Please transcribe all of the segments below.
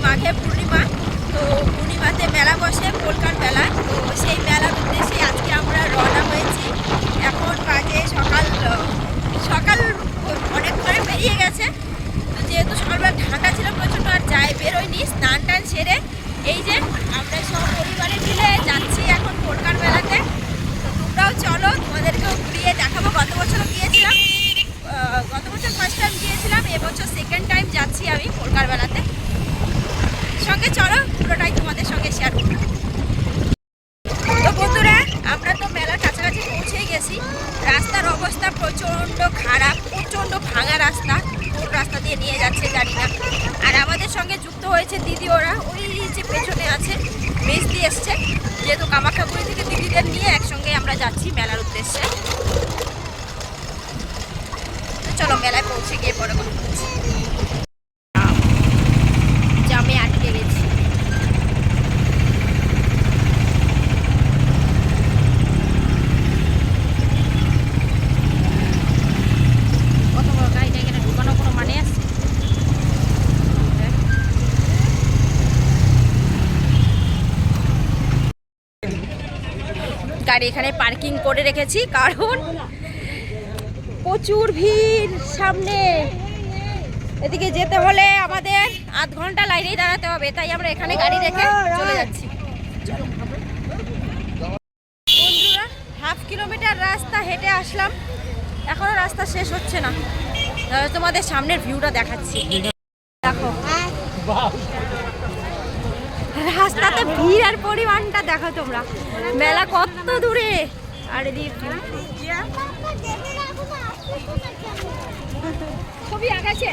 মাঘে পূর্ণিমা। তো পূর্ণিমাতে মেলা বসে, পোলকার মেলা। তো সেই মেলার উদ্দেশ্যে আজকে আমরা রওনা হয়েছি। এখন বাজে সকাল অনেক করে বেরিয়ে গেছে। তো যেহেতু সকালবেলা ঠান্ডা ছিল প্রচণ্ড, আর বেরোয়নি, স্নান টান সেরে এই যে আমরা সব পরিবারে মিলে যাচ্ছি এখন পোলকার মেলাতে। তো তোমরাও চলো, তোমাদেরকেও ঘুরিয়ে দেখাবো। গত বছরও গিয়েছিলাম, গত বছর ফার্স্ট টাইম গিয়েছিলাম, এবছর সেকেন্ড টাইম যাচ্ছি আমি পোলকার মেলাতে। সঙ্গে চলো, পুরোটাই তোমাদের সঙ্গে শেয়ার করবো। তো বন্ধুরা, আমরা তো মেলার কাছাকাছি পৌঁছেই গেছি। রাস্তার অবস্থা প্রচণ্ড খারাপ, প্রচণ্ড ভাঙা রাস্তা। কোন রাস্তা দিয়ে নিয়ে যাচ্ছে জানি না। আর আমাদের সঙ্গে যুক্ত হয়েছে দিদি, ওরা ওই যে পেছনে আছে, বেশ দিয়ে এসছে। যেহেতু কামাখ্যাগুড়ি থেকে দিদিদের নিয়ে একসঙ্গে আমরা যাচ্ছি মেলার উদ্দেশ্যে। চলো মেলায় পৌঁছে গিয়ে পরে কথা বলছি। জামে আটকে গেছি। কত বড় গাড়িটা এখানে ঢুকানো কোনো মানে আছে? গাড়ি এখানে পার্কিং করে রেখেছি, কারণ প্রচুর ভিড় সামনে। এদিকে যেতে হলে আমাদের আধ ঘন্টা লাইনেই দাঁড়াতে হবে, তাই আমরা এখানে গাড়ি রেখে চলে যাচ্ছি। বন্ধুরা, হাফ কিলোমিটার রাস্তা হেঁটে আসলাম, এখনো রাস্তা শেষ হচ্ছে না। তোমাদের সামনের ভিউটা দেখাচ্ছি, দেখো রাস্তাতে ভিড় আর পরিমাণটা দেখো তোমরা। মেলা কত দূরে, আর এদিকে ছবি আগাছে।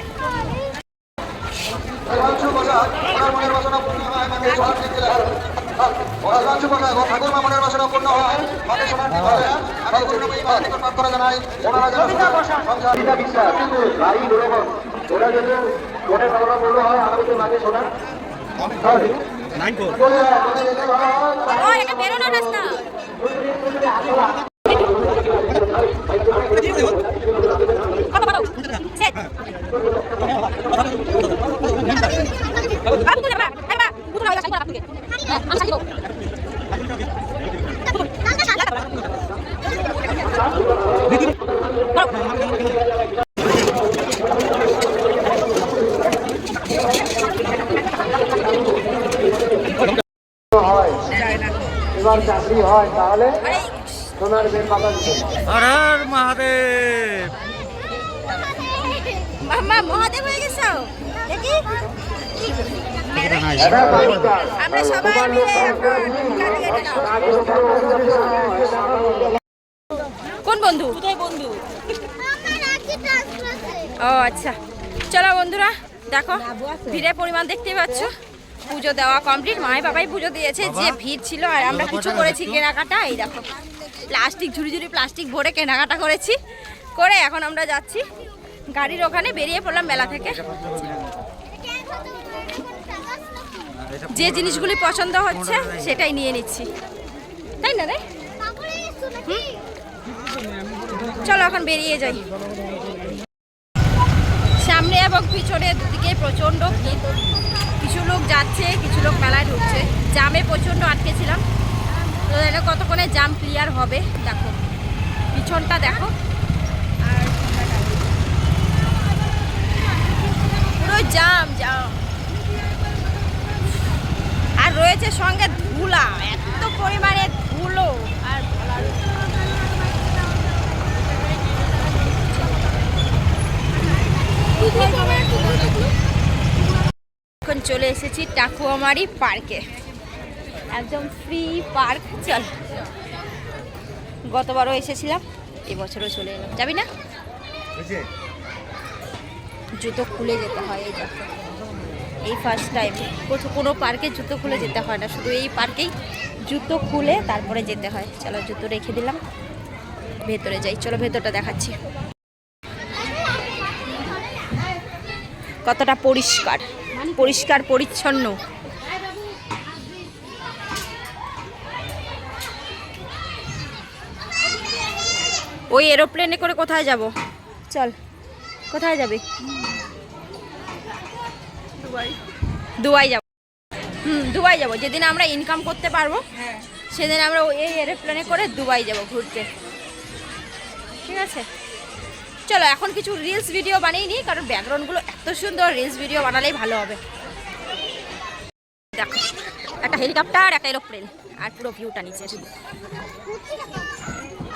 বেরোনো রাস্তা এবার চাকরি হয় তাহলে সোনার বের পাতা দিতে। হর হর মহাদেব। মামা মহাদেব হয়ে গেছো দেখি। আমরা সবাই মিলে কোন বন্ধু? কোথায় বন্ধু? ও আচ্ছা, চলো বন্ধুরা, দেখো ভিড়ের পরিমাণ দেখতেই পাচ্ছ। পুজো দেওয়া কমপ্লিট, মায়ের বাবাই পুজো দিয়েছে। যে ভিড় ছিল, আর আমরা কিছু করেছি কেনাকাটা। এই দেখো প্লাস্টিক, ঝুড়ি প্লাস্টিক ভরে কেনাকাটা করেছি। করে এখন আমরা যাচ্ছি গাড়ির ওখানে, বেরিয়ে পড়লাম মেলা থেকে। যে জিনিসগুলি পছন্দ হচ্ছে সেটাই নিয়ে নিচ্ছি, তাই না রে? চলো এখন বেরিয়ে যাই। সামনে এবং পিছনে দুদিকে প্রচণ্ড ভিড়। কিছু লোক যাচ্ছে, কিছু লোক মেলায় ঢুকছে। জামে প্রচণ্ড আটকেছিলাম, তো এটা কতক্ষণে জাম ক্লিয়ার হবে। দেখো পিছনটা দেখো, আর পুরো জাম জাম। আর রয়েছে সঙ্গে ধুলা, এত পরিমাণে ধুলো। আর এখন চলে এসেছি টাকুয়ামারি পার্কে, একদম ফ্রি পার্ক। চল, গতবারও এসেছিলাম, এবছরও চলে এলাম। যাবি না? জুতো খুলে যেতে হয়। এই দেখো, এই ফার্স্ট টাইম কোনো পার্কে জুতো খুলে যেতে হয় না, শুধু এই পার্কেই জুতো খুলে তারপরে যেতে হয়। চলো, জুতো রেখে দিলাম, ভেতরে যাই। চলো ভেতরটা দেখাচ্ছি কতটা পরিষ্কার পরিষ্কার পরিচ্ছন্ন। ওই এরোপ্লেনে করে কোথায় যাব? চল, কোথায় যাবে? দুবাই যাব। দুবাই যাব, যেদিন আমরা ইনকাম করতে পারবো সেদিন আমরা এই এরোপ্লেনে করে দুবাই যাব ঘুরতে। ঠিক আছে, চলো এখন কিছু রিলস ভিডিও বানিয়ে নিই, কারণ ব্যাকগ্রাউন্ডগুলো এত সুন্দর, রিলস ভিডিও বানালেই ভালো হবে। দেখো একটা হেলিকপ্টার, একটা এরোপ্লেন, আর পুরো ভিউটা নিচে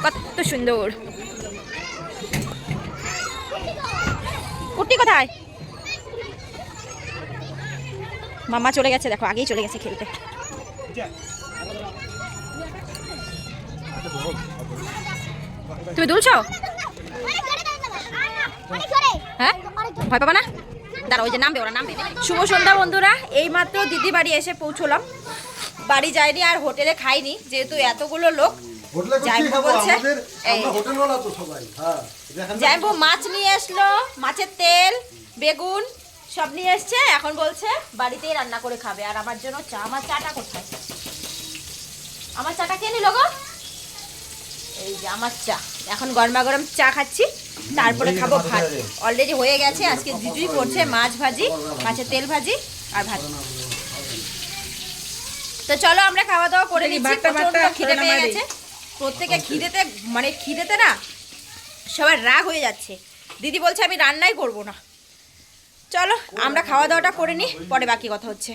কত সুন্দর। কুট্টি কোথায়? মামা চলে গেছে, দেখো আগেই চলে গেছে খেলতে। তুমি দুলছো? হ্যাঁ, ভয় পাবা না? দাঁড়া, ওই যে নামবে, ওরা নামবে। শুভ সন্ধ্যা বন্ধুরা, এই মাত্র দিদি বাড়ি এসে পৌঁছলাম। বাড়ি যাইনি আর হোটেলে খাইনি, যেহেতু এতগুলো লোক। জাইবু মাছ নিয়ে আসলো, মাছের তেল, বেগুন সব নিয়ে এসছে। এখন বলছে বাড়িতেই রান্না করে খাবে। আর আমার জন্য চা। আমার চাটা কোথায়? আমার চাটা কে নিল গো? এই যে আমার চা। এখন গরমা গরম চা খাচ্ছি, তারপরে খাবো ভাত। অলরেডি হয়ে গেছে। আজকে দিদি করছে মাছ ভাজি, মাছের তেল ভাজি আর ভাত। তো চলো আমরা খাওয়া দাওয়া করে নিচ্ছি। প্রচন্ড খিদে পেয়ে গেছে প্রত্যেকে। খিদেতে না সবার রাগ হয়ে যাচ্ছে। দিদি বলছে আমি রান্নাই করবো না। চলো আমরা খাওয়া দাওয়াটা করে নিই, পরে বাকি কথা হচ্ছে।